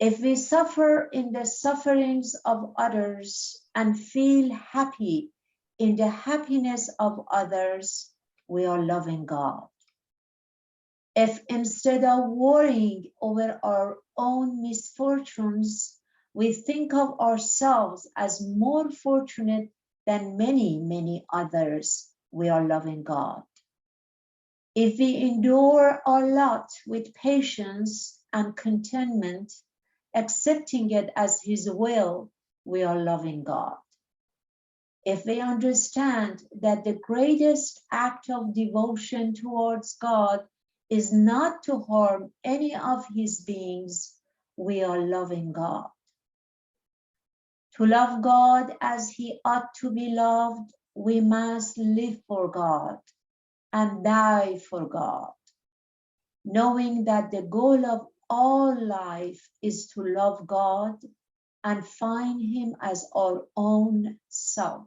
If we suffer in the sufferings of others and feel happy in the happiness of others, we are loving God. If instead of worrying over our own misfortunes, we think of ourselves as more fortunate than many, many others, we are loving God. If we endure our lot with patience and contentment, accepting it as His will, we are loving God. If we understand that the greatest act of devotion towards God is not to harm any of His beings, we are loving God. To love God as He ought to be loved, we must live for God and die for God, knowing that the goal of all life is to love God and find Him as our own self.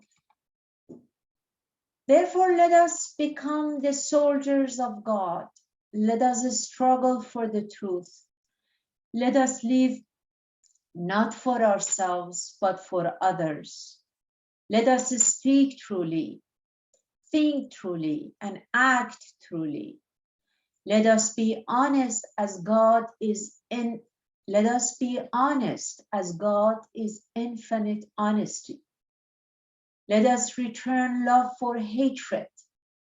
Therefore, let us become the soldiers of God. Let us struggle for the truth. Let us live not for ourselves, but for others. Let us speak truly, think truly, and act truly. Let us be honest as God is let us be honest as God is infinite honesty. Let us return love for hatred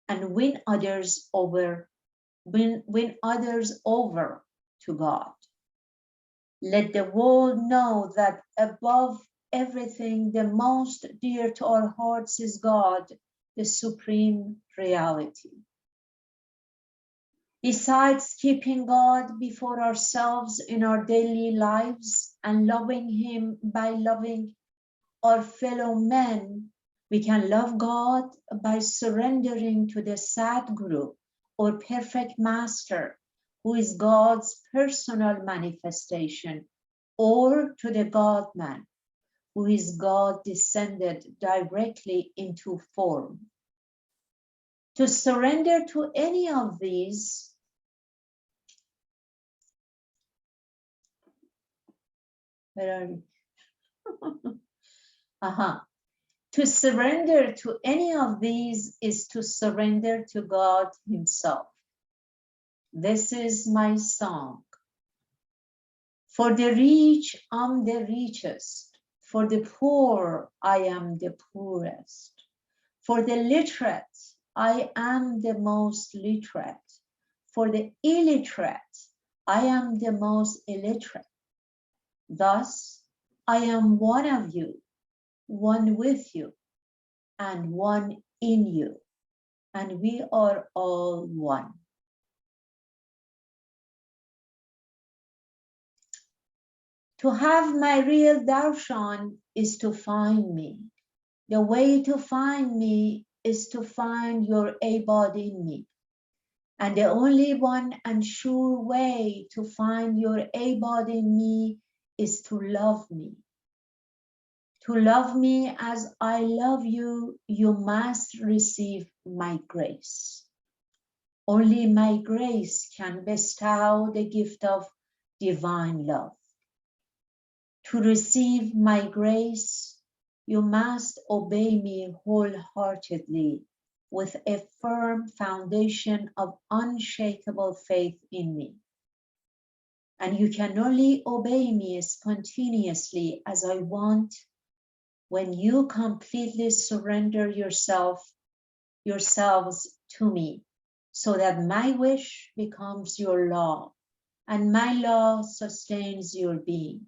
and win others over to God. Let the world know that above everything, the most dear to our hearts is God, the supreme reality. Besides keeping God before ourselves in our daily lives and loving Him by loving our fellow men, we can love God by surrendering to the Sadguru or perfect master, who is God's personal manifestation, or to the God-man, who is God descended directly into form. To surrender to any of these where are you? To surrender to any of these is to surrender to God Himself. This is my song. For the rich, I'm the richest. For the poor, I am the poorest. For the literate, I am the most literate. For the illiterate, I am the most illiterate. Thus, I am one of you, one with you, and one in you, and we are all one. To have my real darshan is to find me. The way to find me is to find your abode in me. And the only one and sure way to find your abode in me is to love me. To love me as I love you, you must receive my grace. Only my grace can bestow the gift of divine love. To receive my grace, you must obey me wholeheartedly with a firm foundation of unshakable faith in me. And you can only obey me spontaneously as I want when you completely surrender yourselves to me, so that my wish becomes your law and my law sustains your being.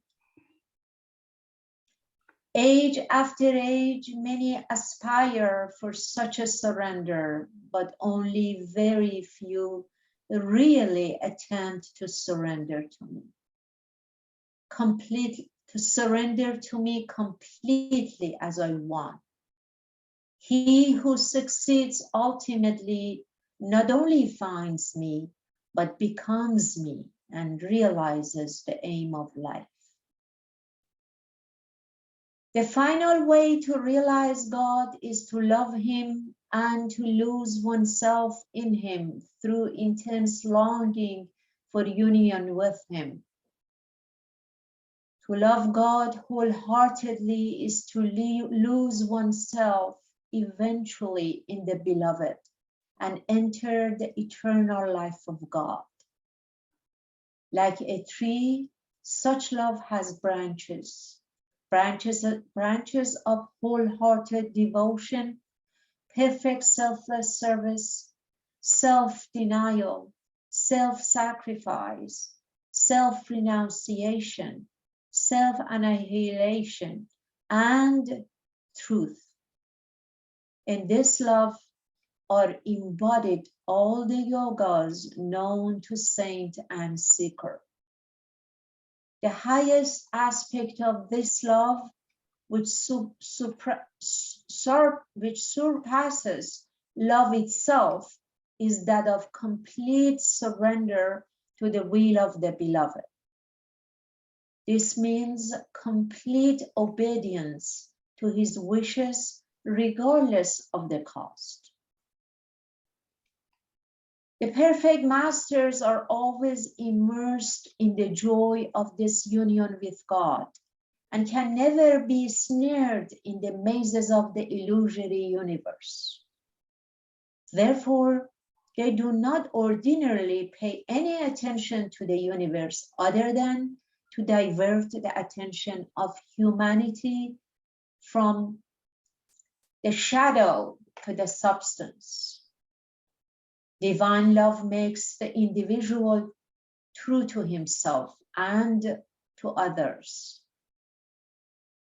Age after age, many aspire for such a surrender, but only very few really attempt to surrender to me. To surrender to me completely as I want. He who succeeds ultimately not only finds me, but becomes me and realizes the aim of life. The final way to realize God is to love Him and to lose oneself in Him through intense longing for union with Him. To love God wholeheartedly is to lose oneself eventually in the Beloved and enter the eternal life of God. Like a tree, such love has branches of wholehearted devotion, perfect selfless service, self-denial, self-sacrifice, self-renunciation, self-annihilation, and truth. In this love are embodied all the yogas known to saint and seeker. The highest aspect of this love, which surpasses love itself, is that of complete surrender to the will of the Beloved. This means complete obedience to his wishes, regardless of the cost. The perfect masters are always immersed in the joy of this union with God and can never be snared in the mazes of the illusory universe. Therefore, they do not ordinarily pay any attention to the universe other than to divert the attention of humanity from the shadow to the substance. Divine love makes the individual true to himself and to others.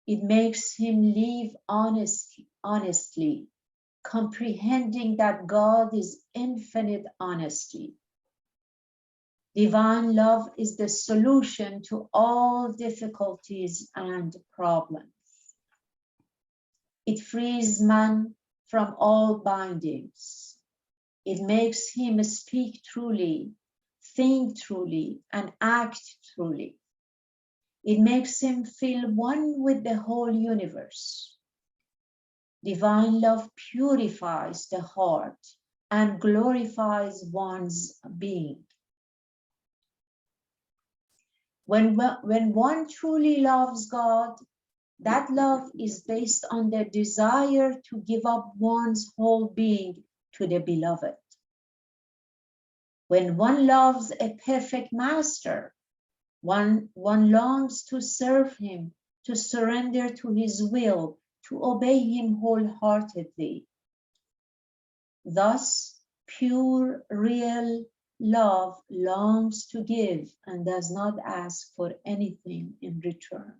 It makes him live honestly, comprehending that God is infinite honesty. Divine love is the solution to all difficulties and problems. It frees man from all bindings. It makes him speak truly, think truly, and act truly. It makes him feel one with the whole universe. Divine love purifies the heart and glorifies one's being. When one truly loves God, that love is based on the desire to give up one's whole being to the Beloved. When one loves a perfect master, one longs to serve him, to surrender to his will, to obey him wholeheartedly. Thus, pure, real love longs to give and does not ask for anything in return.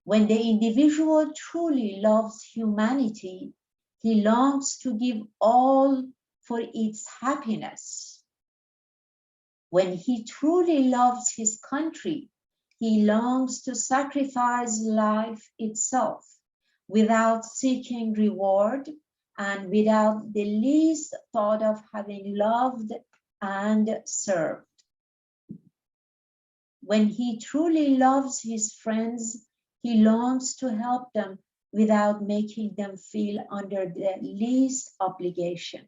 When the individual truly loves humanity, he longs to give all for its happiness. When he truly loves his country, he longs to sacrifice life itself without seeking reward and without the least thought of having loved and served. When he truly loves his friends, he longs to help them without making them feel under the least obligation.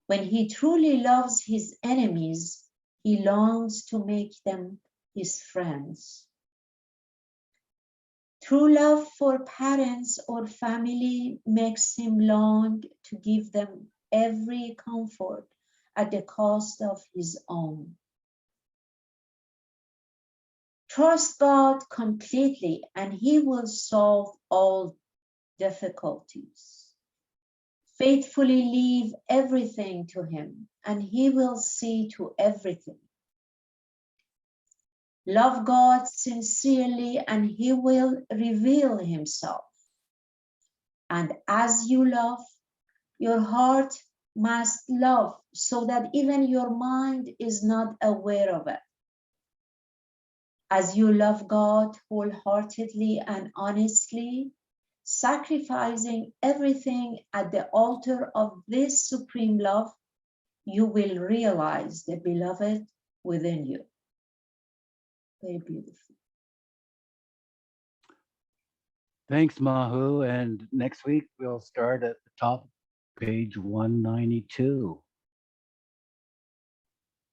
When he truly loves his enemies, he longs to make them his friends. True love for parents or family makes him long to give them every comfort at the cost of his own. Trust God completely and he will solve all difficulties. Faithfully leave everything to him and he will see to everything. Love God sincerely and he will reveal himself. And as you love, your heart must love so that even your mind is not aware of it. As you love God wholeheartedly and honestly, sacrificing everything at the altar of this supreme love, you will realize the beloved within you. Very beautiful. Thanks, Mahu. And next week we'll start at the top, page 192.